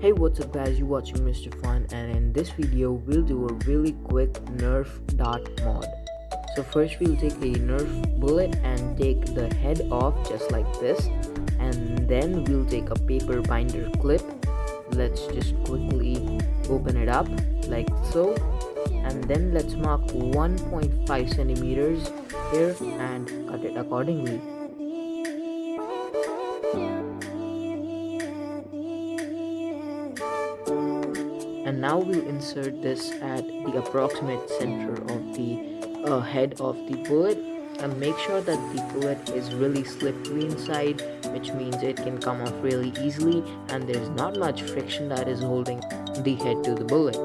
Hey, what's up guys, you watching Mr. Fun, and in this video we'll do a really quick Nerf dart mod. So first we'll take a Nerf bullet and take the head off just like this, and then we'll take a paper binder clip. Let's just quickly open it up like so, and then let's mark 1.5 centimeters here and cut it accordingly. And now we'll insert this at the approximate center of the head of the bullet, and make sure that the bullet is really slippery inside, which means it can come off really easily and there's not much friction that is holding the head to the bullet.